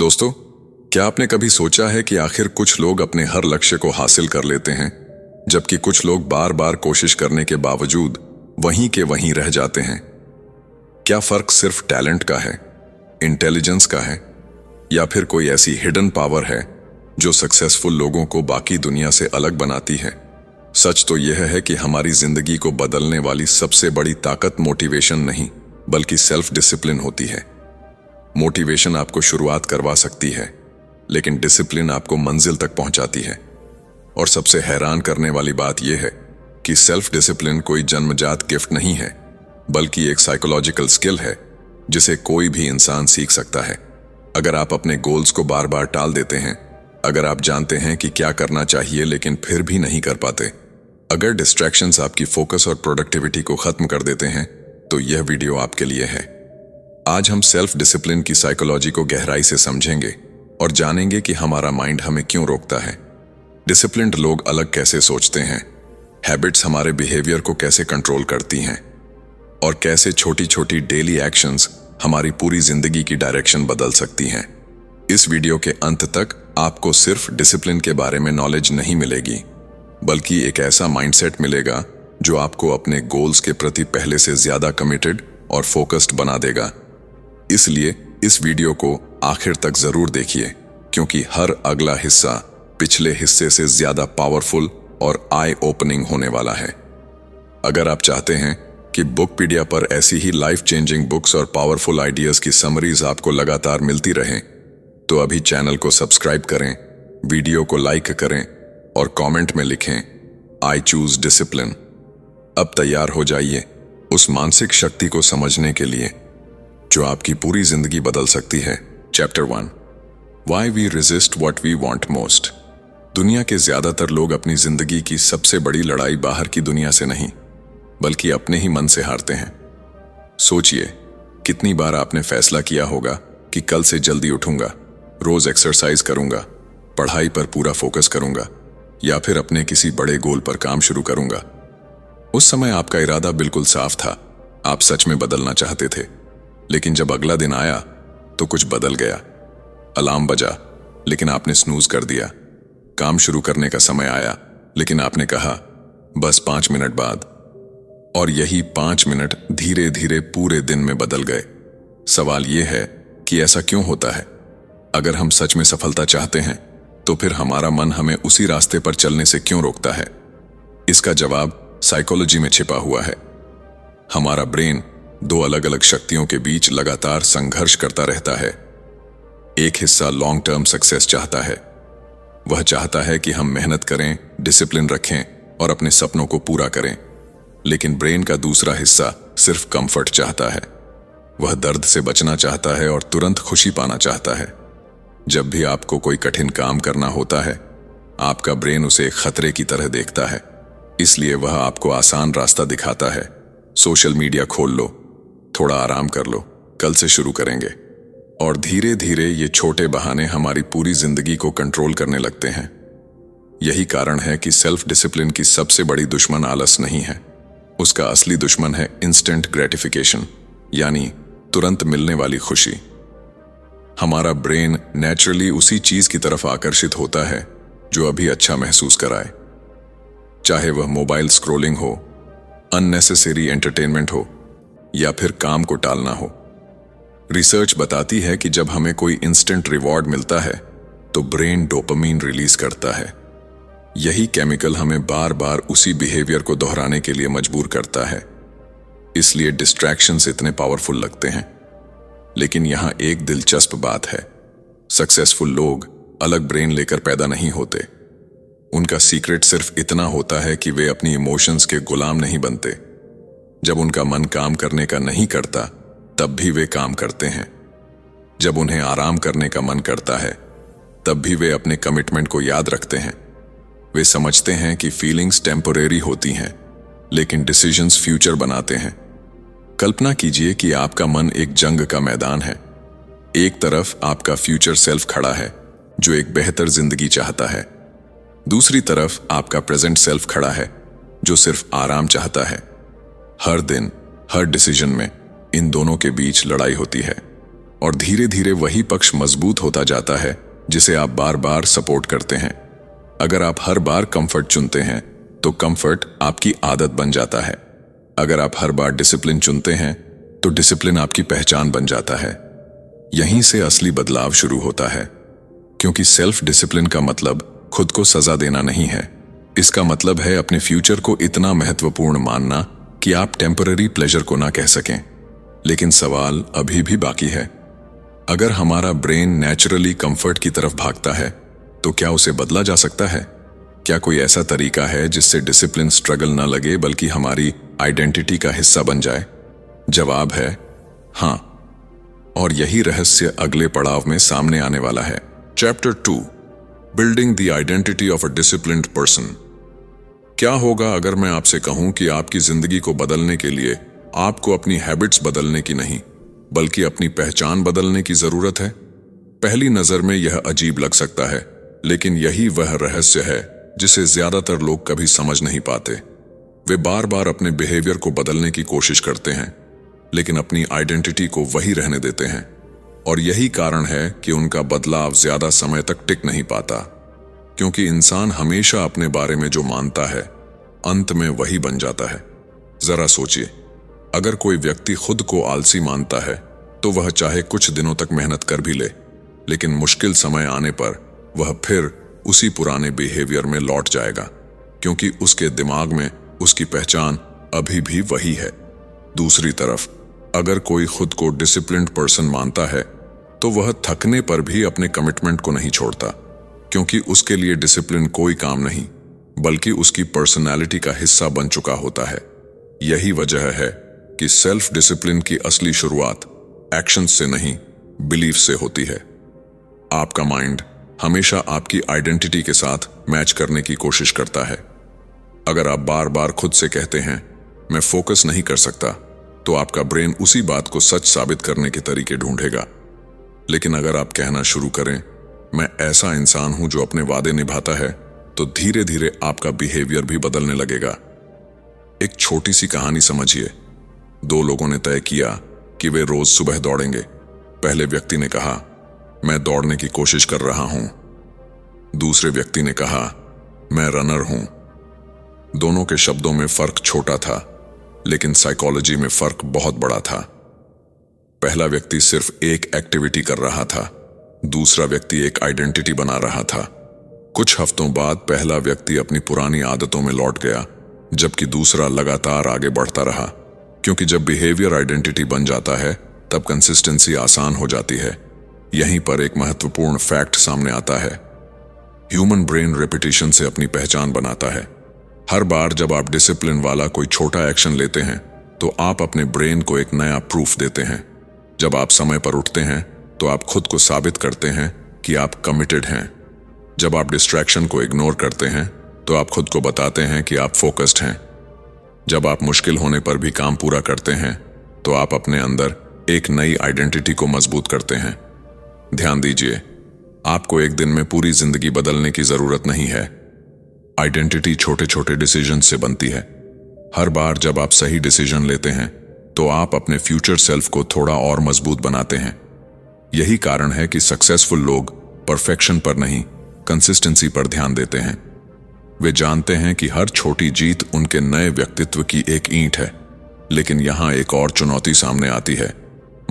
दोस्तों, क्या आपने कभी सोचा है कि आखिर कुछ लोग अपने हर लक्ष्य को हासिल कर लेते हैं, जबकि कुछ लोग बार बार कोशिश करने के बावजूद वहीं के वहीं रह जाते हैं? क्या फर्क सिर्फ टैलेंट का है, इंटेलिजेंस का है, या फिर कोई ऐसी हिडन पावर है जो सक्सेसफुल लोगों को बाकी दुनिया से अलग बनाती है? सच तो यह है कि हमारी जिंदगी को बदलने वाली सबसे बड़ी ताकत मोटिवेशन नहीं, बल्कि सेल्फ डिसिप्लिन होती है। मोटिवेशन आपको शुरुआत करवा सकती है, लेकिन डिसिप्लिन आपको मंजिल तक पहुंचाती है। और सबसे हैरान करने वाली बात यह है कि सेल्फ डिसिप्लिन कोई जन्मजात गिफ्ट नहीं है, बल्कि एक साइकोलॉजिकल स्किल है जिसे कोई भी इंसान सीख सकता है। अगर आप अपने गोल्स को बार बार टाल देते हैं, अगर आप जानते हैं कि क्या करना चाहिए लेकिन फिर भी नहीं कर पाते, अगर डिस्ट्रैक्शंस आपकी फोकस और प्रोडक्टिविटी को खत्म कर देते हैं, तो यह वीडियो आपके लिए है। आज हम सेल्फ डिसिप्लिन की साइकोलॉजी को गहराई से समझेंगे और जानेंगे कि हमारा माइंड हमें क्यों रोकता है। डिसिप्लिन्ड लोग अलग कैसे सोचते हैं, हैबिट्स हमारे बिहेवियर को कैसे कंट्रोल करती हैं, और कैसे छोटी छोटी डेली एक्शंस हमारी पूरी जिंदगी की डायरेक्शन बदल सकती हैं। इस वीडियो के अंत तक आपको सिर्फ डिसिप्लिन के बारे में नॉलेज नहीं मिलेगी, बल्कि एक ऐसा माइंडसेट मिलेगा जो आपको अपने गोल्स के प्रति पहले से ज्यादा कमिटेड और फोकस्ड बना देगा। इसलिए इस वीडियो को आखिर तक जरूर देखिए, क्योंकि हर अगला हिस्सा पिछले हिस्से से ज्यादा पावरफुल और आई ओपनिंग होने वाला है। अगर आप चाहते हैं कि बुकपीडिया पर ऐसी ही लाइफ चेंजिंग बुक्स और पावरफुल आइडियाज की समरीज आपको लगातार मिलती रहें, तो अभी चैनल को सब्सक्राइब करें, वीडियो को लाइक करें और कमेंट में लिखें, आई चूज डिसिप्लिन। अब तैयार हो जाइए उस मानसिक शक्ति को समझने के लिए जो आपकी पूरी जिंदगी बदल सकती है। Chapter 1, why we resist what we want most. दुनिया के ज्यादातर लोग अपनी जिंदगी की सबसे बड़ी लड़ाई बाहर की दुनिया से नहीं, बल्कि अपने ही मन से हारते हैं। सोचिए, कितनी बार आपने फैसला किया होगा कि कल से जल्दी उठूंगा, रोज एक्सरसाइज करूंगा, पढ़ाई पर पूरा फोकस करूंगा, या फिर अपने किसी बड़े गोल पर काम शुरू करूंगा। उस समय आपका इरादा बिल्कुल साफ था, आप सच में बदलना चाहते थे। लेकिन जब अगला दिन आया तो कुछ बदल गया। अलार्म बजा, लेकिन आपने स्नूज कर दिया। काम शुरू करने का समय आया, लेकिन आपने कहा बस 5 मिनट बाद। और यही 5 मिनट धीरे धीरे पूरे दिन में बदल गए। सवाल यह है कि ऐसा क्यों होता है? अगर हम सच में सफलता चाहते हैं, तो फिर हमारा मन हमें उसी रास्ते पर चलने से क्यों रोकता है? इसका जवाब साइकोलॉजी में छिपा हुआ है। हमारा ब्रेन 2 अलग अलग शक्तियों के बीच लगातार संघर्ष करता रहता है। एक हिस्सा लॉन्ग टर्म सक्सेस चाहता है। वह चाहता है कि हम मेहनत करें, डिसिप्लिन रखें और अपने सपनों को पूरा करें। लेकिन ब्रेन का दूसरा हिस्सा सिर्फ कंफर्ट चाहता है। वह दर्द से बचना चाहता है और तुरंत खुशी पाना चाहता है। जब भी आपको कोई कठिन काम करना होता है, आपका ब्रेन उसे खतरे की तरह देखता है। इसलिए वह आपको आसान रास्ता दिखाता है। सोशल मीडिया खोल लो, थोड़ा आराम कर लो, कल से शुरू करेंगे। और धीरे धीरे ये छोटे बहाने हमारी पूरी जिंदगी को कंट्रोल करने लगते हैं। यही कारण है कि सेल्फ डिसिप्लिन की सबसे बड़ी दुश्मन आलस नहीं है, उसका असली दुश्मन है इंस्टेंट ग्रेटिफिकेशन, यानी तुरंत मिलने वाली खुशी। हमारा ब्रेन नेचुरली उसी चीज की तरफ आकर्षित होता है जो अभी अच्छा महसूस कराए, चाहे वह मोबाइल स्क्रॉलिंग हो, अननेसेसरी एंटरटेनमेंट हो, या फिर काम को टालना हो। रिसर्च बताती है कि जब हमें कोई इंस्टेंट रिवॉर्ड मिलता है, तो ब्रेन डोपामीन रिलीज करता है। यही केमिकल हमें बार बार उसी बिहेवियर को दोहराने के लिए मजबूर करता है। इसलिए डिस्ट्रैक्शंस इतने पावरफुल लगते हैं। लेकिन यहां एक दिलचस्प बात है, सक्सेसफुल लोग अलग ब्रेन लेकर पैदा नहीं होते। उनका सीक्रेट सिर्फ इतना होता है कि वे अपनी इमोशंस के गुलाम नहीं बनते। जब उनका मन काम करने का नहीं करता, तब भी वे काम करते हैं। जब उन्हें आराम करने का मन करता है, तब भी वे अपने कमिटमेंट को याद रखते हैं। वे समझते हैं कि फीलिंग्स टेम्परेरी होती हैं, लेकिन डिसीजंस फ्यूचर बनाते हैं। कल्पना कीजिए कि आपका मन एक जंग का मैदान है। एक तरफ आपका फ्यूचर सेल्फ खड़ा है, जो एक बेहतर जिंदगी चाहता है। दूसरी तरफ आपका प्रेजेंट सेल्फ खड़ा है, जो सिर्फ आराम चाहता है। हर दिन, हर डिसीजन में इन दोनों के बीच लड़ाई होती है। और धीरे धीरे वही पक्ष मजबूत होता जाता है जिसे आप बार बार सपोर्ट करते हैं। अगर आप हर बार कंफर्ट चुनते हैं तो कंफर्ट आपकी आदत बन जाता है। अगर आप हर बार डिसिप्लिन चुनते हैं तो डिसिप्लिन आपकी पहचान बन जाता है। यहीं से असली बदलाव शुरू होता है, क्योंकि सेल्फ डिसिप्लिन का मतलब खुद को सजा देना नहीं है। इसका मतलब है अपने फ्यूचर को इतना महत्वपूर्ण मानना कि आप टेम्पररी प्लेजर को ना कह सकें। लेकिन सवाल अभी भी बाकी है। अगर हमारा ब्रेन नेचुरली कंफर्ट की तरफ भागता है तो क्या उसे बदला जा सकता है? क्या कोई ऐसा तरीका है जिससे डिसिप्लिन स्ट्रगल ना लगे बल्कि हमारी आइडेंटिटी का हिस्सा बन जाए? जवाब है हां, और यही रहस्य अगले पड़ाव में सामने आने वाला है। Chapter 2, building the identity of a disciplined person. क्या होगा अगर मैं आपसे कहूं कि आपकी जिंदगी को बदलने के लिए आपको अपनी हैबिट्स बदलने की नहीं बल्कि अपनी पहचान बदलने की जरूरत है? पहली नजर में यह अजीब लग सकता है, लेकिन यही वह रहस्य है जिसे ज्यादातर लोग कभी समझ नहीं पाते। वे बार बार अपने बिहेवियर को बदलने की कोशिश करते हैं, लेकिन अपनी आइडेंटिटी को वही रहने देते हैं। और यही कारण है कि उनका बदलाव ज्यादा समय तक टिक नहीं पाता, क्योंकि इंसान हमेशा अपने बारे में जो मानता है अंत में वही बन जाता है। जरा सोचिए, अगर कोई व्यक्ति खुद को आलसी मानता है तो वह चाहे कुछ दिनों तक मेहनत कर भी ले, लेकिन मुश्किल समय आने पर वह फिर उसी पुराने बिहेवियर में लौट जाएगा, क्योंकि उसके दिमाग में उसकी पहचान अभी भी वही है। दूसरी तरफ, अगर कोई खुद को डिसिप्लिन्ड पर्सन मानता है तो वह थकने पर भी अपने कमिटमेंट को नहीं छोड़ता, क्योंकि उसके लिए डिसिप्लिन कोई काम नहीं बल्कि उसकी पर्सनैलिटी का हिस्सा बन चुका होता है। यही वजह है कि सेल्फ डिसिप्लिन की असली शुरुआत एक्शन से नहीं, बिलीफ से होती है। आपका माइंड हमेशा आपकी आइडेंटिटी के साथ मैच करने की कोशिश करता है। अगर आप बार बार खुद से कहते हैं मैं फोकस नहीं कर सकता, तो आपका ब्रेन उसी बात को सच साबित करने के तरीके ढूंढेगा। लेकिन अगर आप कहना शुरू करें मैं ऐसा इंसान हूं जो अपने वादे निभाता है, तो धीरे धीरे आपका बिहेवियर भी बदलने लगेगा। एक छोटी सी कहानी समझिए। 2 लोगों ने तय किया कि वे रोज सुबह दौड़ेंगे। पहले व्यक्ति ने कहा मैं दौड़ने की कोशिश कर रहा हूं। दूसरे व्यक्ति ने कहा मैं रनर हूं। दोनों के शब्दों में फर्क छोटा था, लेकिन साइकोलॉजी में फर्क बहुत बड़ा था। पहला व्यक्ति सिर्फ एक एक्टिविटी कर रहा था, दूसरा व्यक्ति एक आइडेंटिटी बना रहा था। कुछ हफ्तों बाद पहला व्यक्ति अपनी पुरानी आदतों में लौट गया, जबकि दूसरा लगातार आगे बढ़ता रहा। क्योंकि जब बिहेवियर आइडेंटिटी बन जाता है तब कंसिस्टेंसी आसान हो जाती है। यहीं पर एक महत्वपूर्ण फैक्ट सामने आता है। ह्यूमन ब्रेन रेपिटेशन से अपनी पहचान बनाता है। हर बार जब आप डिसिप्लिन वाला कोई छोटा एक्शन लेते हैं तो आप अपने ब्रेन को एक नया प्रूफ देते हैं। जब आप समय पर उठते हैं तो आप खुद को साबित करते हैं कि आप कमिटेड हैं। जब आप डिस्ट्रैक्शन को इग्नोर करते हैं तो आप खुद को बताते हैं कि आप फोकस्ड हैं। जब आप मुश्किल होने पर भी काम पूरा करते हैं तो आप अपने अंदर एक नई आइडेंटिटी को मजबूत करते हैं। ध्यान दीजिए, आपको एक दिन में पूरी जिंदगी बदलने की जरूरत नहीं है। आइडेंटिटी छोटे छोटे डिसीजन से बनती है। हर बार जब आप सही डिसीजन लेते हैं तो आप अपने फ्यूचर सेल्फ को थोड़ा और मजबूत बनाते हैं। यही कारण है कि सक्सेसफुल लोग परफेक्शन पर नहीं, कंसिस्टेंसी पर ध्यान देते हैं। वे जानते हैं कि हर छोटी जीत उनके नए व्यक्तित्व की एक ईंट है। लेकिन यहां एक और चुनौती सामने आती है।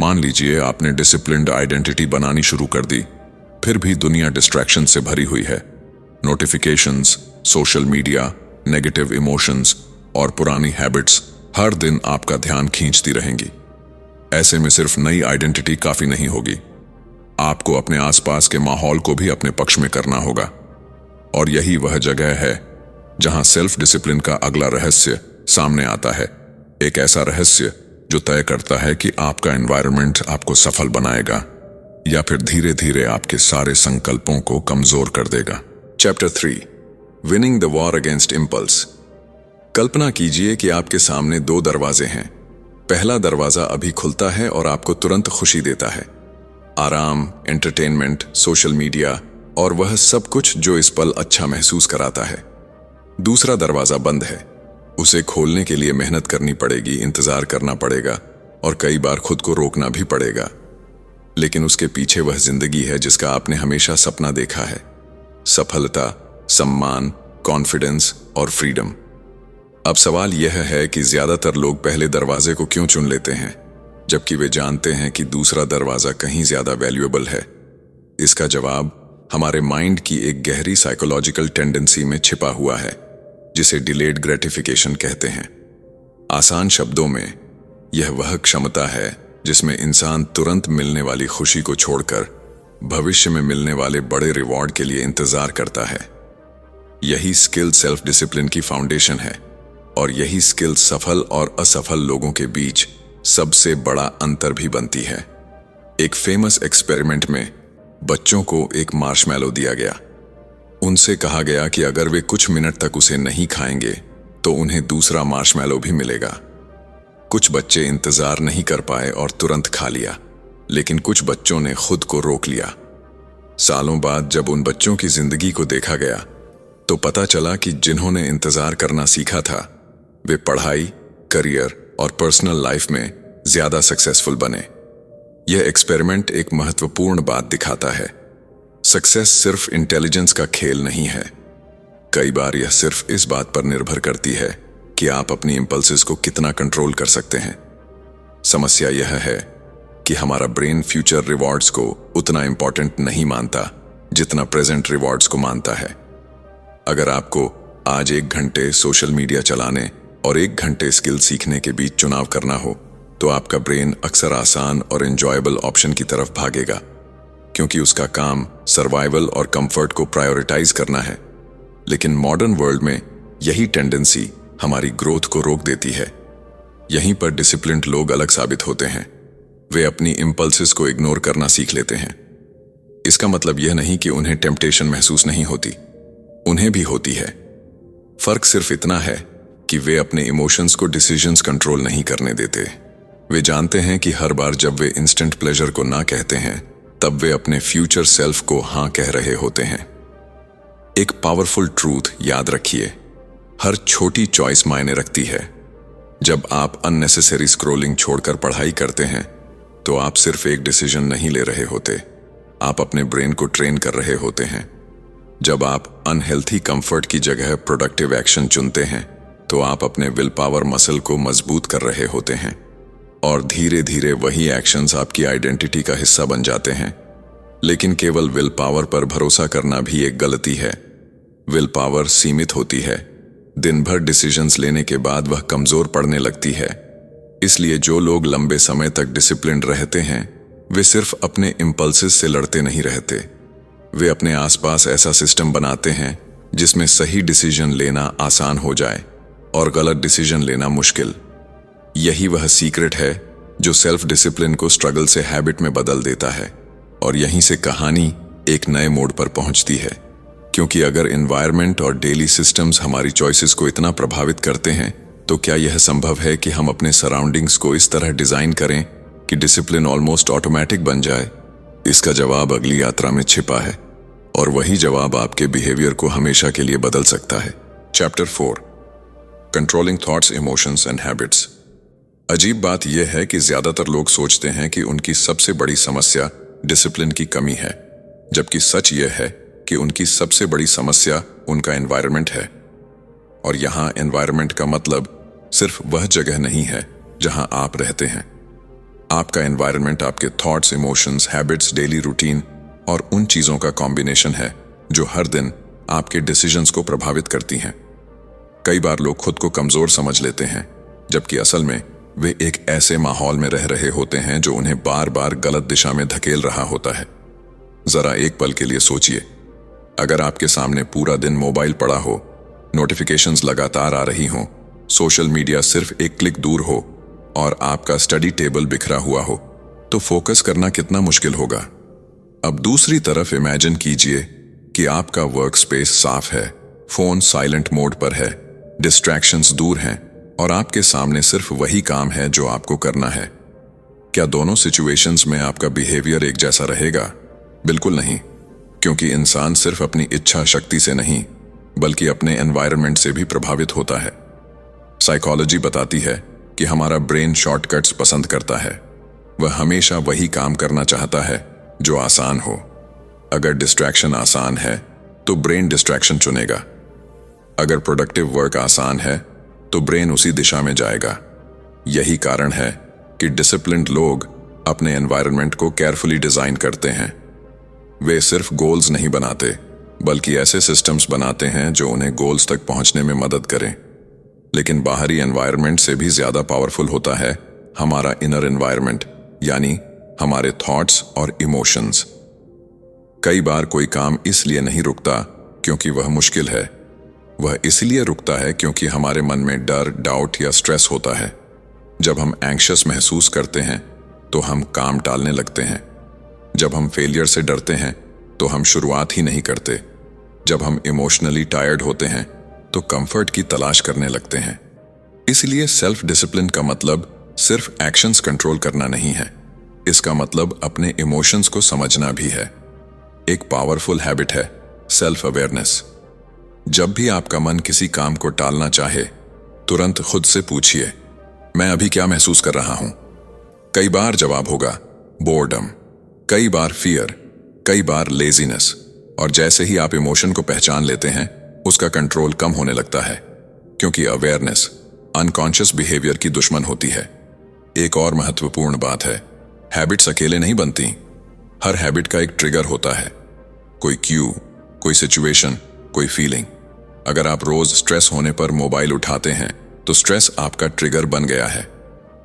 मान लीजिए आपने डिसिप्लिन्ड आइडेंटिटी बनानी शुरू कर दी, फिर भी दुनिया डिस्ट्रैक्शन से भरी हुई है। Notifications, social media, negative emotions और पुरानी हैबिट्स हर दिन आपका ध्यान खींचती रहेंगी। ऐसे में सिर्फ नई आइडेंटिटी काफी नहीं होगी, आपको अपने आसपास के माहौल को भी अपने पक्ष में करना होगा। और यही वह जगह है जहां सेल्फ डिसिप्लिन का अगला रहस्य सामने आता है। एक ऐसा रहस्य जो तय करता है कि आपका एनवायरनमेंट आपको सफल बनाएगा या फिर धीरे धीरे आपके सारे संकल्पों को कमजोर कर देगा। Chapter 3, winning the war against impulse. कल्पना कीजिए कि आपके सामने 2 दरवाजे हैं। पहला दरवाजा अभी खुलता है और आपको तुरंत खुशी देता है। आराम, एंटरटेनमेंट, सोशल मीडिया और वह सब कुछ जो इस पल अच्छा महसूस कराता है। दूसरा दरवाजा बंद है। उसे खोलने के लिए मेहनत करनी पड़ेगी, इंतजार करना पड़ेगा और कई बार खुद को रोकना भी पड़ेगा। लेकिन उसके पीछे वह जिंदगी है जिसका आपने हमेशा सपना देखा है। सफलता, सम्मान, कॉन्फिडेंस और फ्रीडम। अब सवाल यह है कि ज्यादातर लोग पहले दरवाजे को क्यों चुन लेते हैं, जबकि वे जानते हैं कि दूसरा दरवाजा कहीं ज्यादा वैल्यूएबल है। इसका जवाब हमारे माइंड की एक गहरी साइकोलॉजिकल टेंडेंसी में छिपा हुआ है, जिसे डिलेड ग्रेटिफिकेशन कहते हैं। आसान शब्दों में, यह वह क्षमता है जिसमें इंसान तुरंत मिलने वाली खुशी को छोड़कर भविष्य में मिलने वाले बड़े रिवॉर्ड के लिए इंतजार करता है। यही स्किल सेल्फ डिसिप्लिन की फाउंडेशन है, और यही स्किल सफल और असफल लोगों के बीच सबसे बड़ा अंतर भी बनती है। एक फेमस एक्सपेरिमेंट में बच्चों को एक मार्शमैलो दिया गया। उनसे कहा गया कि अगर वे कुछ मिनट तक उसे नहीं खाएंगे तो उन्हें दूसरा मार्शमैलो भी मिलेगा। कुछ बच्चे इंतजार नहीं कर पाए और तुरंत खा लिया, लेकिन कुछ बच्चों ने खुद को रोक लिया। सालों बाद जब उन बच्चों की जिंदगी को देखा गया तो पता चला कि जिन्होंने इंतजार करना सीखा था वे पढ़ाई, करियर और पर्सनल लाइफ में ज्यादा सक्सेसफुल बने। यह एक्सपेरिमेंट एक महत्वपूर्ण बात दिखाता है। सक्सेस सिर्फ इंटेलिजेंस का खेल नहीं है। कई बार यह सिर्फ इस बात पर निर्भर करती है कि आप अपनी इंपल्सेस को कितना कंट्रोल कर सकते हैं। समस्या यह है कि हमारा ब्रेन फ्यूचर रिवॉर्ड्स को उतना इंपॉर्टेंट नहीं मानता जितना प्रेजेंट रिवॉर्ड्स को मानता है। अगर आपको आज 1 घंटे सोशल मीडिया चलाने और 1 घंटे स्किल सीखने के बीच चुनाव करना हो, तो आपका ब्रेन अक्सर आसान और एंजॉयबल ऑप्शन की तरफ भागेगा, क्योंकि उसका काम सर्वाइवल और कंफर्ट को प्रायोरिटाइज करना है। लेकिन मॉडर्न वर्ल्ड में यही टेंडेंसी हमारी ग्रोथ को रोक देती है। यहीं पर डिसिप्लिन्ड लोग अलग साबित होते हैं। वे अपनी इंपल्सेस को इग्नोर करना सीख लेते हैं। इसका मतलब यह नहीं कि उन्हें टेम्पटेशन महसूस नहीं होती, उन्हें भी होती है। फर्क सिर्फ इतना है कि वे अपने इमोशंस को डिसीजंस कंट्रोल नहीं करने देते। वे जानते हैं कि हर बार जब वे इंस्टेंट प्लेजर को ना कहते हैं, तब वे अपने फ्यूचर सेल्फ को हाँ कह रहे होते हैं। एक पावरफुल ट्रूथ याद रखिए, हर छोटी चॉइस मायने रखती है। जब आप अननेसेसरी स्क्रॉलिंग छोड़कर पढ़ाई करते हैं, तो आप सिर्फ एक डिसीजन नहीं ले रहे होते, आप अपने ब्रेन को ट्रेन कर रहे होते हैं। जब आप अनहेल्थी कंफर्ट की जगह प्रोडक्टिव एक्शन चुनते हैं, तो आप अपने विल पावर मसल को मजबूत कर रहे होते हैं, और धीरे धीरे वही एक्शंस आपकी आइडेंटिटी का हिस्सा बन जाते हैं। लेकिन केवल विल पावर पर भरोसा करना भी एक गलती है। विल पावर सीमित होती है। दिन भर डिसीजंस लेने के बाद वह कमजोर पड़ने लगती है। इसलिए जो लोग लंबे समय तक डिसिप्लिन्ड रहते हैं, वे सिर्फ अपने इंपल्सेस से लड़ते नहीं रहते। वे अपने आसपास ऐसा सिस्टम बनाते हैं जिसमें सही डिसीजन लेना आसान हो जाए और गलत डिसीजन लेना मुश्किल। यही वह सीक्रेट है जो सेल्फ डिसिप्लिन को स्ट्रगल से हैबिट में बदल देता है, और यहीं से कहानी एक नए मोड़ पर पहुंचती है। क्योंकि अगर एनवायरनमेंट और डेली सिस्टम्स हमारी चॉइसेस को इतना प्रभावित करते हैं, तो क्या यह संभव है कि हम अपने सराउंडिंग्स को इस तरह डिजाइन करें कि डिसिप्लिन ऑलमोस्ट ऑटोमेटिक बन जाए? इसका जवाब अगली यात्रा में छिपा है, और वही जवाब आपके बिहेवियर को हमेशा के लिए बदल सकता है। Chapter 4, controlling thoughts, emotions and habits. अजीब बात यह है कि ज्यादातर लोग सोचते हैं कि उनकी सबसे बड़ी समस्या डिसिप्लिन की कमी है, जबकि सच यह है कि उनकी सबसे बड़ी समस्या उनका एनवायरनमेंट है। और यहां एनवायरनमेंट का मतलब सिर्फ वह जगह नहीं है जहां आप रहते हैं। आपका एनवायरनमेंट आपके thoughts, emotions, habits, daily routine और उन चीजों का कॉम्बिनेशन है जो हर दिन आपके डिसीजंस को प्रभावित करती हैं। कई बार लोग खुद को कमजोर समझ लेते हैं, जबकि असल में वे एक ऐसे माहौल में रह रहे होते हैं जो उन्हें बार बार गलत दिशा में धकेल रहा होता है। जरा एक पल के लिए सोचिए, अगर आपके सामने पूरा दिन मोबाइल पड़ा हो, नोटिफिकेशंस लगातार आ रही हों, सोशल मीडिया सिर्फ एक क्लिक दूर हो और आपका स्टडी टेबल बिखरा हुआ हो, तो फोकस करना कितना मुश्किल होगा। अब दूसरी तरफ इमेजिन कीजिए कि आपका वर्क स्पेस साफ है, फोन साइलेंट मोड पर है, डिस्ट्रैक्शंस दूर हैं और आपके सामने सिर्फ वही काम है जो आपको करना है। क्या दोनों सिचुएशंस में आपका बिहेवियर एक जैसा रहेगा? बिल्कुल नहीं, क्योंकि इंसान सिर्फ अपनी इच्छा शक्ति से नहीं बल्कि अपने एनवायरनमेंट से भी प्रभावित होता है। साइकोलॉजी बताती है कि हमारा ब्रेन शॉर्टकट्स पसंद करता है। वह हमेशा वही काम करना चाहता है जो आसान हो। अगर डिस्ट्रैक्शन आसान है तो ब्रेन डिस्ट्रैक्शन चुनेगा। अगर प्रोडक्टिव वर्क आसान है तो ब्रेन उसी दिशा में जाएगा। यही कारण है कि डिसिप्लिन्ड लोग अपने एनवायरनमेंट को केयरफुली डिजाइन करते हैं। वे सिर्फ गोल्स नहीं बनाते बल्कि ऐसे सिस्टम्स बनाते हैं जो उन्हें गोल्स तक पहुंचने में मदद करें। लेकिन बाहरी एनवायरनमेंट से भी ज्यादा पावरफुल होता है हमारा इनर एनवायरनमेंट, यानी हमारे थॉट्स और इमोशंस। कई बार कोई काम इसलिए नहीं रुकता क्योंकि वह मुश्किल है, वह इसलिए रुकता है क्योंकि हमारे मन में डर, डाउट या स्ट्रेस होता है। जब हम एंग्शियस महसूस करते हैं तो हम काम टालने लगते हैं। जब हम फेलियर से डरते हैं तो हम शुरुआत ही नहीं करते। जब हम इमोशनली टायर्ड होते हैं तो कंफर्ट की तलाश करने लगते हैं। इसलिए सेल्फ डिसिप्लिन का मतलब सिर्फ एक्शंस कंट्रोल करना नहीं है, इसका मतलब अपने इमोशंस को समझना भी है। एक पावरफुल हैबिट है सेल्फ अवेयरनेस। जब भी आपका मन किसी काम को टालना चाहे, तुरंत खुद से पूछिए, मैं अभी क्या महसूस कर रहा हूं? कई बार जवाब होगा बोर्डम, कई बार फियर, कई बार लेजीनेस। और जैसे ही आप इमोशन को पहचान लेते हैं, उसका कंट्रोल कम होने लगता है, क्योंकि अवेयरनेस अनकॉन्शियस बिहेवियर की दुश्मन होती है। एक और महत्वपूर्ण बात है, हैबिट्स अकेले नहीं बनती। हर हैबिट का एक ट्रिगर होता है, कोई क्यू, कोई सिचुएशन, कोई फीलिंग। अगर आप रोज स्ट्रेस होने पर मोबाइल उठाते हैं तो स्ट्रेस आपका ट्रिगर बन गया है।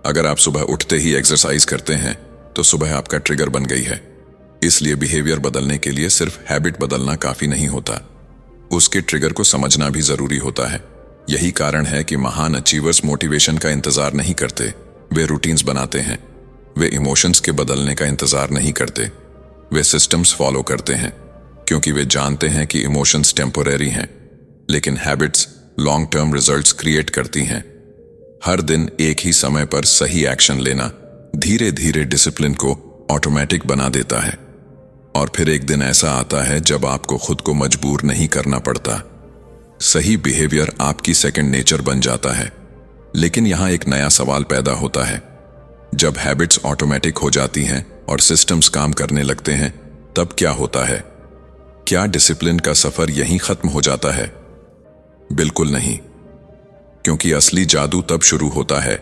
अगर आप सुबह उठते ही एक्सरसाइज करते हैं तो सुबह आपका ट्रिगर बन गई है। इसलिए बिहेवियर बदलने के लिए सिर्फ हैबिट बदलना काफी नहीं होता, उसके ट्रिगर को समझना भी जरूरी होता है। यही कारण है कि महान अचीवर्स मोटिवेशन का इंतजार नहीं करते, वे रूटीन्स बनाते हैं। वे इमोशंस के बदलने का इंतजार नहीं करते, वे सिस्टम्स फॉलो करते हैं, क्योंकि वे जानते हैं कि इमोशंस टेम्पोरेरी हैं, लेकिन habits long term results create करती हैं। हर दिन एक ही समय पर सही एक्शन लेना धीरे धीरे डिसिप्लिन को ऑटोमेटिक बना देता है। और फिर एक दिन ऐसा आता है जब आपको खुद को मजबूर नहीं करना पड़ता। सही बिहेवियर आपकी सेकंड नेचर बन जाता है। लेकिन यहां एक नया सवाल पैदा होता है, जब हैबिट्स ऑटोमेटिक हो जाती हैं और सिस्टम्स काम करने लगते हैं, तब क्या होता है? क्या डिसिप्लिन का सफर यहीं खत्म हो जाता है? बिल्कुल नहीं, क्योंकि असली जादू तब शुरू होता है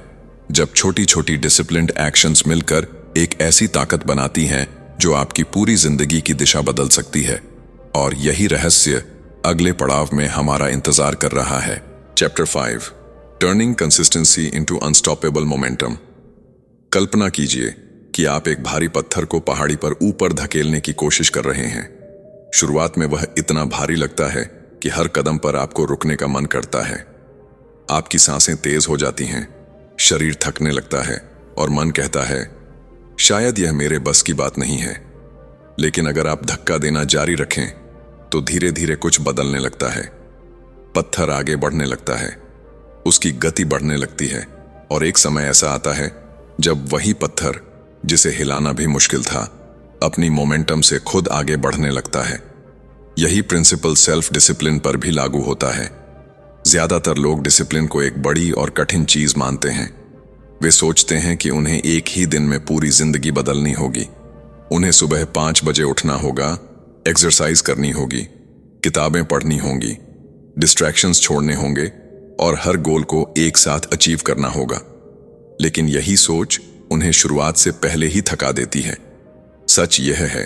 जब छोटी छोटी डिसिप्लिन्ड एक्शंस मिलकर एक ऐसी ताकत बनाती हैं जो आपकी पूरी जिंदगी की दिशा बदल सकती है। और यही रहस्य अगले पड़ाव में हमारा इंतजार कर रहा है। Chapter 5, turning consistency into unstoppable momentum. कल्पना कीजिए कि आप एक भारी पत्थर को पहाड़ी पर ऊपर धकेलने की कोशिश कर रहे हैं। शुरुआत में वह इतना भारी लगता है कि हर कदम पर आपको रुकने का मन करता है। आपकी सांसें तेज हो जाती हैं, शरीर थकने लगता है और मन कहता है शायद यह मेरे बस की बात नहीं है। लेकिन अगर आप धक्का देना जारी रखें तो धीरे धीरे कुछ बदलने लगता है। पत्थर आगे बढ़ने लगता है, उसकी गति बढ़ने लगती है और एक समय ऐसा आता है जब वही पत्थर जिसे हिलाना भी मुश्किल था, अपनी मोमेंटम से खुद आगे बढ़ने लगता है। यही प्रिंसिपल सेल्फ डिसिप्लिन पर भी लागू होता है। ज्यादातर लोग डिसिप्लिन को एक बड़ी और कठिन चीज मानते हैं। वे सोचते हैं कि उन्हें एक ही दिन में पूरी जिंदगी बदलनी होगी। उन्हें सुबह 5 बजे उठना होगा, एक्सरसाइज करनी होगी, किताबें पढ़नी होंगी, डिस्ट्रैक्शंस छोड़ने होंगे और हर गोल को एक साथ अचीव करना होगा। लेकिन यही सोच उन्हें शुरुआत से पहले ही थका देती है। सच यह है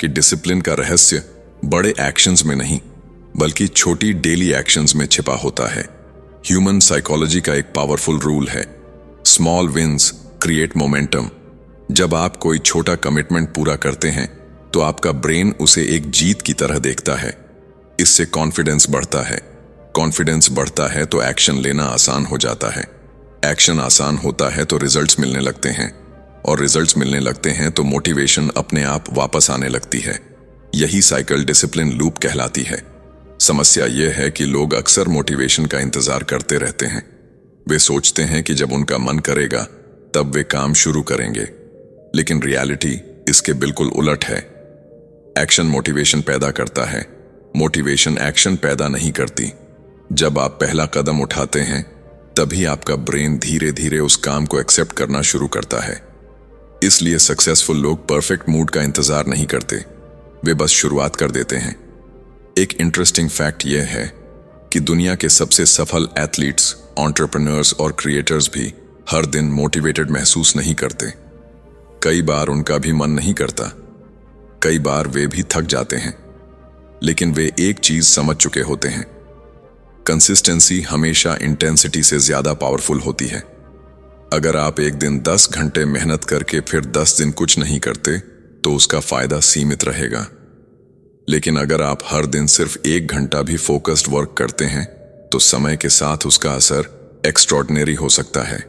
कि डिसिप्लिन का रहस्य बड़े एक्शंस में नहीं बल्कि छोटी डेली एक्शंस में छिपा होता है। ह्यूमन साइकोलॉजी का एक पावरफुल रूल है, स्मॉल विंस क्रिएट मोमेंटम। जब आप कोई छोटा कमिटमेंट पूरा करते हैं तो आपका ब्रेन उसे एक जीत की तरह देखता है। इससे कॉन्फिडेंस बढ़ता है, कॉन्फिडेंस बढ़ता है तो एक्शन लेना आसान हो जाता है, एक्शन आसान होता है तो रिजल्ट्स मिलने लगते हैं और रिजल्ट्स मिलने लगते हैं तो मोटिवेशन अपने आप वापस आने लगती है। यही साइकिल डिसिप्लिन लूप कहलाती है। समस्या यह है कि लोग अक्सर मोटिवेशन का इंतजार करते रहते हैं। वे सोचते हैं कि जब उनका मन करेगा तब वे काम शुरू करेंगे, लेकिन रियलिटी इसके बिल्कुल उलट है। एक्शन मोटिवेशन पैदा करता है, मोटिवेशन एक्शन पैदा नहीं करती। जब आप पहला कदम उठाते हैं तभी आपका ब्रेन धीरे धीरे उस काम को एक्सेप्ट करना शुरू करता है। इसलिए सक्सेसफुल लोग परफेक्ट मूड का इंतजार नहीं करते, वे बस शुरुआत कर देते हैं। एक इंटरेस्टिंग फैक्ट यह है कि दुनिया के सबसे सफल एथलीट्स, एंटरप्रेन्योर्स और क्रिएटर्स भी हर दिन मोटिवेटेड महसूस नहीं करते। कई बार उनका भी मन नहीं करता, कई बार वे भी थक जाते हैं, लेकिन वे एक चीज समझ चुके होते हैं, कंसिस्टेंसी हमेशा इंटेंसिटी से ज्यादा पावरफुल होती है। अगर आप एक दिन 10 घंटे मेहनत करके फिर 10 दिन कुछ नहीं करते तो उसका फायदा सीमित रहेगा, लेकिन अगर आप हर दिन सिर्फ 1 घंटा भी फोकस्ड वर्क करते हैं तो समय के साथ उसका असर एक्स्ट्रॉर्डिनरी हो सकता है।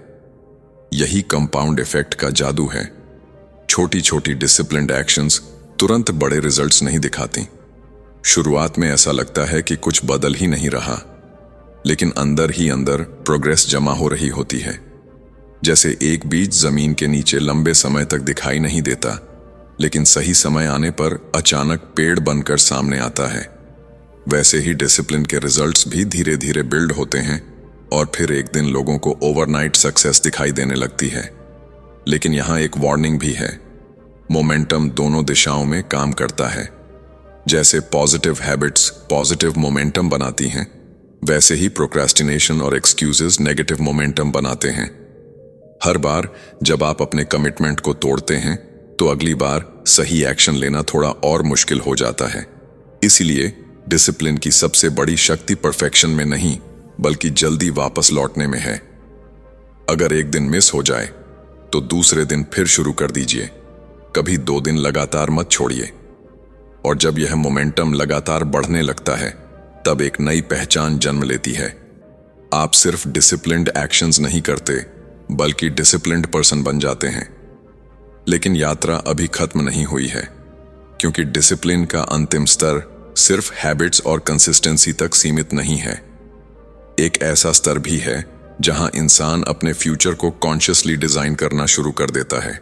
यही कंपाउंड इफेक्ट का जादू है। छोटी छोटी डिसिप्लिन्ड एक्शंस तुरंत बड़े रिजल्ट्स नहीं दिखाती। शुरुआत में ऐसा लगता है कि कुछ बदल ही नहीं रहा, लेकिन अंदर ही अंदर प्रोग्रेस जमा हो रही होती है। जैसे एक बीज जमीन के नीचे लंबे समय तक दिखाई नहीं देता, लेकिन सही समय आने पर अचानक पेड़ बनकर सामने आता है, वैसे ही डिसिप्लिन के रिजल्ट्स भी धीरे धीरे बिल्ड होते हैं और फिर एक दिन लोगों को ओवरनाइट सक्सेस दिखाई देने लगती है। लेकिन यहाँ एक वार्निंग भी है, मोमेंटम दोनों दिशाओं में काम करता है। जैसे पॉजिटिव हैबिट्स पॉजिटिव मोमेंटम बनाती हैं, वैसे ही प्रोक्रेस्टिनेशन और एक्सक्यूजेस नेगेटिव मोमेंटम बनाते हैं। हर बार जब आप अपने कमिटमेंट को तोड़ते हैं तो अगली बार सही एक्शन लेना थोड़ा और मुश्किल हो जाता है। इसीलिए डिसिप्लिन की सबसे बड़ी शक्ति परफेक्शन में नहीं, बल्कि जल्दी वापस लौटने में है। अगर एक दिन मिस हो जाए तो दूसरे दिन फिर शुरू कर दीजिए, कभी 2 दिन लगातार मत छोड़िए। और जब यह मोमेंटम लगातार बढ़ने लगता है तब एक नई पहचान जन्म लेती है। आप सिर्फ डिसिप्लिन्ड एक्शंस नहीं करते, बल्कि डिसिप्लिन्ड पर्सन बन जाते हैं। लेकिन यात्रा अभी खत्म नहीं हुई है, क्योंकि डिसिप्लिन का अंतिम स्तर सिर्फ हैबिट्स और कंसिस्टेंसी तक सीमित नहीं है। एक ऐसा स्तर भी है जहां इंसान अपने फ्यूचर को कॉन्शियसली डिजाइन करना शुरू कर देता है,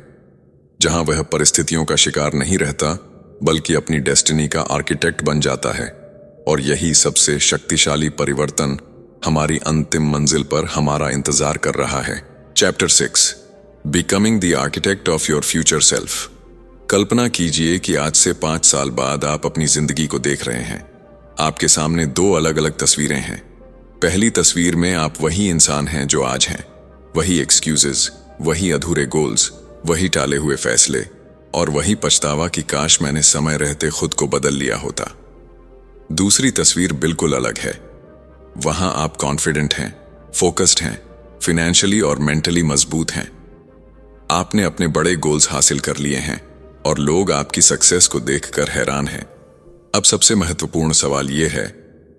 जहां वह परिस्थितियों का शिकार नहीं रहता, बल्कि अपनी डेस्टिनी का आर्किटेक्ट बन जाता है। और यही सबसे शक्तिशाली परिवर्तन हमारी अंतिम मंजिल पर हमारा इंतजार कर रहा है। Chapter 6, becoming the architect of your future self. कल्पना कीजिए कि आज से 5 साल बाद आप अपनी जिंदगी को देख रहे हैं। आपके सामने 2 अलग अलग तस्वीरें हैं। पहली तस्वीर में आप वही इंसान हैं जो आज हैं, वही एक्सक्यूजेस, वही अधूरे गोल्स, वही टाले हुए फैसले और वही पछतावा कि काश मैंने समय रहते खुद को बदल लिया होता। दूसरी तस्वीर बिल्कुल अलग है। वहां आप कॉन्फिडेंट हैं, फोकस्ड हैं, फाइनेंशियली और मेंटली मजबूत हैं। आपने अपने बड़े गोल्स हासिल कर लिए हैं और लोग आपकी सक्सेस को देखकर हैरान हैं। अब सबसे महत्वपूर्ण सवाल यह है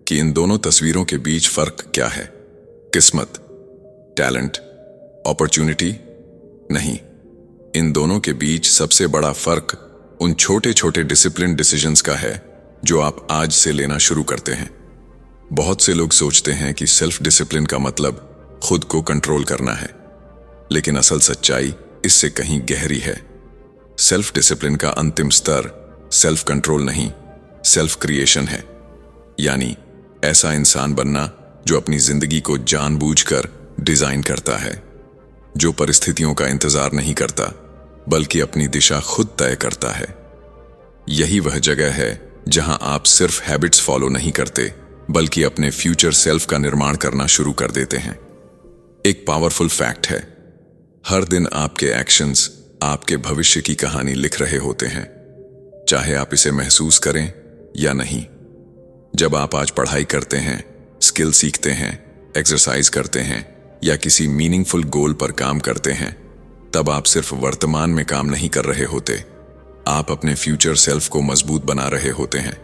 कि इन दोनों तस्वीरों के बीच फर्क क्या है? किस्मत, टैलेंट, अपॉर्चुनिटी? नहीं, इन दोनों के बीच सबसे बड़ा फर्क उन छोटे छोटे डिसिप्लिन डिसीजंस का है जो आप आज से लेना शुरू करते हैं। बहुत से लोग सोचते हैं कि सेल्फ डिसिप्लिन का मतलब खुद को कंट्रोल करना है, लेकिन असल सच्चाई इससे कहीं गहरी है। सेल्फ डिसिप्लिन का अंतिम स्तर सेल्फ कंट्रोल नहीं, सेल्फ क्रिएशन है। यानी ऐसा इंसान बनना जो अपनी जिंदगी को जानबूझकर डिजाइन करता है, जो परिस्थितियों का इंतजार नहीं करता, बल्कि अपनी दिशा खुद तय करता है। यही वह जगह है जहां आप सिर्फ हैबिट्स फॉलो नहीं करते, बल्कि अपने फ्यूचर सेल्फ का निर्माण करना शुरू कर देते हैं। एक पावरफुल फैक्ट है, हर दिन आपके एक्शंस आपके भविष्य की कहानी लिख रहे होते हैं, चाहे आप इसे महसूस करें या नहीं। जब आप आज पढ़ाई करते हैं, स्किल सीखते हैं, एक्सरसाइज करते हैं या किसी मीनिंगफुल गोल पर काम करते हैं, तब आप सिर्फ वर्तमान में काम नहीं कर रहे होते, आप अपने फ्यूचर सेल्फ को मजबूत बना रहे होते हैं।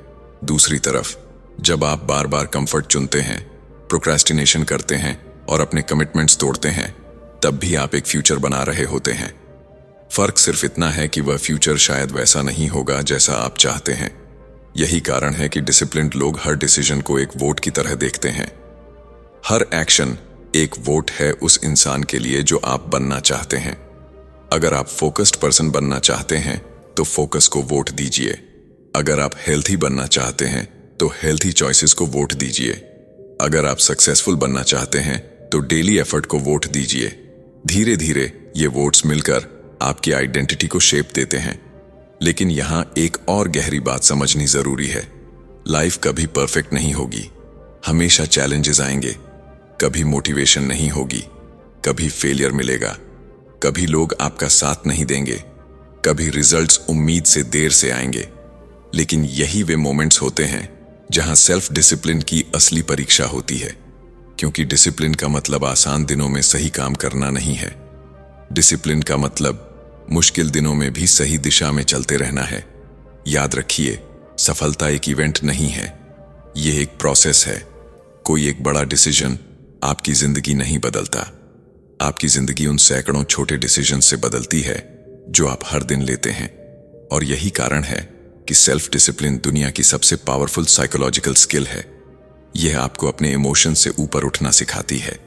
दूसरी तरफ जब आप बार बार कंफर्ट चुनते हैं, प्रोक्रेस्टिनेशन करते हैं और अपने कमिटमेंट्स तोड़ते हैं, तब भी आप एक फ्यूचर बना रहे होते हैं। फर्क सिर्फ इतना है कि वह फ्यूचर शायद वैसा नहीं होगा जैसा आप चाहते हैं। यही कारण है कि डिसिप्लिन्ड लोग हर डिसीजन को एक वोट की तरह देखते हैं। हर एक्शन एक वोट है उस इंसान के लिए जो आप बनना चाहते हैं। अगर आप फोकस्ड पर्सन बनना चाहते हैं तो फोकस को वोट दीजिए। अगर आप हेल्थी बनना चाहते हैं तो हेल्थी चॉइसेस को वोट दीजिए। अगर आप सक्सेसफुल बनना चाहते हैं तो डेली एफर्ट को वोट दीजिए। धीरे धीरे ये वोट्स मिलकर आपकी आइडेंटिटी को शेप देते हैं। लेकिन यहां एक और गहरी बात समझनी जरूरी है। लाइफ कभी परफेक्ट नहीं होगी, हमेशा चैलेंजेस आएंगे। कभी मोटिवेशन नहीं होगी, कभी फेलियर मिलेगा, कभी लोग आपका साथ नहीं देंगे, कभी रिजल्ट्स उम्मीद से देर से आएंगे। लेकिन यही वे मोमेंट्स होते हैं जहां सेल्फ डिसिप्लिन की असली परीक्षा होती है। क्योंकि डिसिप्लिन का मतलब आसान दिनों में सही काम करना नहीं है। डिसिप्लिन का मतलब मुश्किल दिनों में भी सही दिशा में चलते रहना है। याद रखिए, सफलता एक इवेंट नहीं है, यह एक प्रोसेस है। कोई एक बड़ा डिसीजन आपकी जिंदगी नहीं बदलता। आपकी जिंदगी उन सैकड़ों छोटे डिसीजन से बदलती है जो आप हर दिन लेते हैं। और यही कारण है कि सेल्फ डिसिप्लिन दुनिया की सबसे पावरफुल साइकोलॉजिकल स्किल है। यह आपको अपने इमोशन से ऊपर उठना सिखाती है।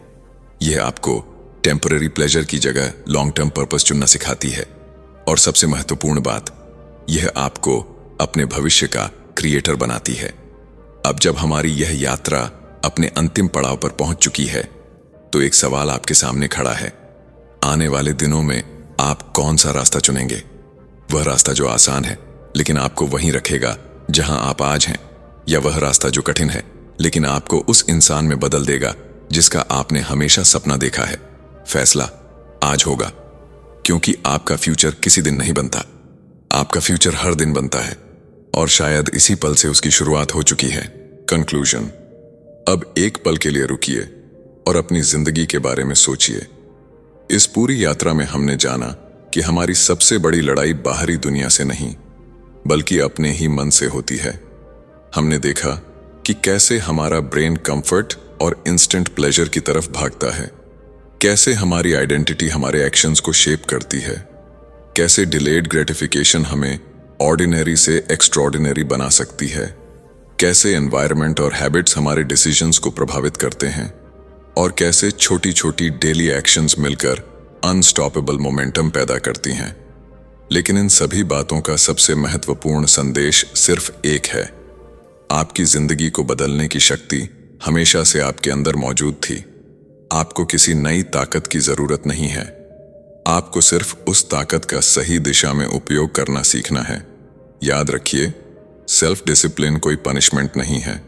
यह आपको टेम्पररी प्लेजर की जगह लॉन्ग टर्म पर्पस चुनना सिखाती है। और सबसे महत्वपूर्ण बात, यह आपको अपने भविष्य का क्रिएटर बनाती है। अब जब हमारी यह यात्रा अपने अंतिम पड़ाव पर पहुंच चुकी है, तो एक सवाल आपके सामने खड़ा है। आने वाले दिनों में आप कौन सा रास्ता चुनेंगे? वह रास्ता जो आसान है लेकिन आपको वहीं रखेगा जहां आप आज हैं, या वह रास्ता जो कठिन है लेकिन आपको उस इंसान में बदल देगा जिसका आपने हमेशा सपना देखा है? फैसला आज होगा, क्योंकि आपका फ्यूचर किसी दिन नहीं बनता, आपका फ्यूचर हर दिन बनता है। और शायद इसी पल से उसकी शुरुआत हो चुकी है। कंक्लूजन, अब एक पल के लिए रुकिए और अपनी जिंदगी के बारे में सोचिए। इस पूरी यात्रा में हमने जाना कि हमारी सबसे बड़ी लड़ाई बाहरी दुनिया से नहीं, बल्कि अपने ही मन से होती है। हमने देखा कि कैसे हमारा ब्रेन कंफर्ट और इंस्टेंट प्लेजर की तरफ भागता है, कैसे हमारी आइडेंटिटी हमारे एक्शंस को शेप करती है, कैसे डिलेड ग्रेटिफिकेशन हमें ऑर्डिनरी से एक्स्ट्रॉर्डिनरी बना सकती है, कैसे एनवायरनमेंट और हैबिट्स हमारे डिसीजंस को प्रभावित करते हैं, और कैसे छोटी छोटी डेली एक्शंस मिलकर अनस्टॉपेबल मोमेंटम पैदा करती हैं। लेकिन इन सभी बातों का सबसे महत्वपूर्ण संदेश सिर्फ एक है। आपकी जिंदगी को बदलने की शक्ति हमेशा से आपके अंदर मौजूद थी। आपको किसी नई ताकत की जरूरत नहीं है। आपको सिर्फ उस ताकत का सही दिशा में उपयोग करना सीखना है। याद रखिए, सेल्फ डिसिप्लिन कोई पनिशमेंट नहीं है,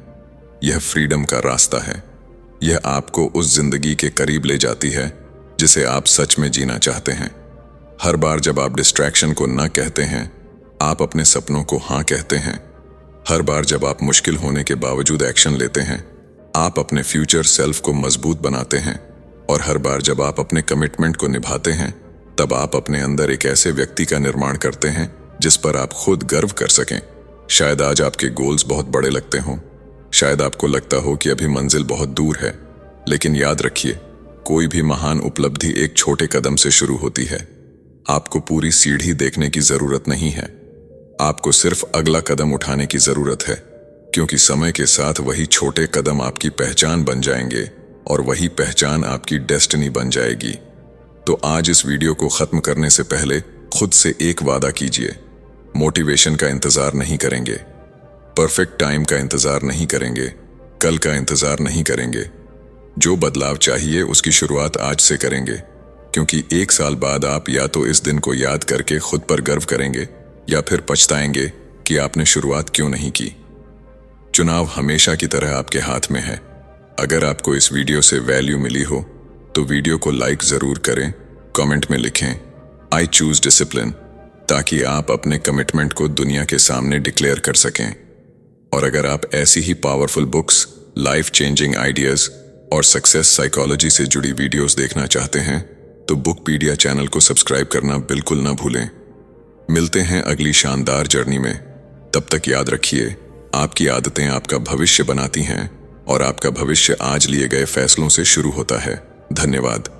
यह फ्रीडम का रास्ता है। यह आपको उस जिंदगी के करीब ले जाती है जिसे आप सच में जीना चाहते हैं। हर बार जब आप डिस्ट्रैक्शन को न कहते हैं, आप अपने सपनों को हाँ कहते हैं। हर बार जब आप मुश्किल होने के बावजूद एक्शन लेते हैं, आप अपने फ्यूचर सेल्फ को मजबूत बनाते हैं। और हर बार जब आप अपने कमिटमेंट को निभाते हैं, तब आप अपने अंदर एक ऐसे व्यक्ति का निर्माण करते हैं जिस पर आप खुद गर्व कर सकें। शायद आज आपके गोल्स बहुत बड़े लगते हों, शायद आपको लगता हो कि अभी मंजिल बहुत दूर है, लेकिन याद रखिए, कोई भी महान उपलब्धि एक छोटे कदम से शुरू होती है। आपको पूरी सीढ़ी देखने की जरूरत नहीं है, आपको सिर्फ अगला कदम उठाने की जरूरत है। क्योंकि समय के साथ वही छोटे कदम आपकी पहचान बन जाएंगे और वही पहचान आपकी डेस्टिनी बन जाएगी। तो आज इस वीडियो को खत्म करने से पहले खुद से एक वादा कीजिए। मोटिवेशन का इंतजार नहीं करेंगे, परफेक्ट टाइम का इंतजार नहीं करेंगे, कल का इंतजार नहीं करेंगे। जो बदलाव चाहिए उसकी शुरुआत आज से करेंगे। क्योंकि एक साल बाद आप या तो इस दिन को याद करके खुद पर गर्व करेंगे या फिर पछताएंगे कि आपने शुरुआत क्यों नहीं की। चुनाव हमेशा की तरह आपके हाथ में है। अगर आपको इस वीडियो से वैल्यू मिली हो तो वीडियो को लाइक जरूर करें, कमेंट में लिखें आई चूज डिसिप्लिन, ताकि आप अपने कमिटमेंट को दुनिया के सामने डिक्लेयर कर सकें। और अगर आप ऐसी ही powerful books, life changing ideas और सक्सेस साइकोलॉजी से जुड़ी वीडियोस देखना चाहते हैं तो बुकपीडिया चैनल को सब्सक्राइब करना बिल्कुल ना भूलें। मिलते हैं अगली शानदार जर्नी में। तब तक याद रखिए, आपकी आदतें आपका भविष्य बनाती हैं और आपका भविष्य आज लिए गए फैसलों से शुरू होता है। धन्यवाद।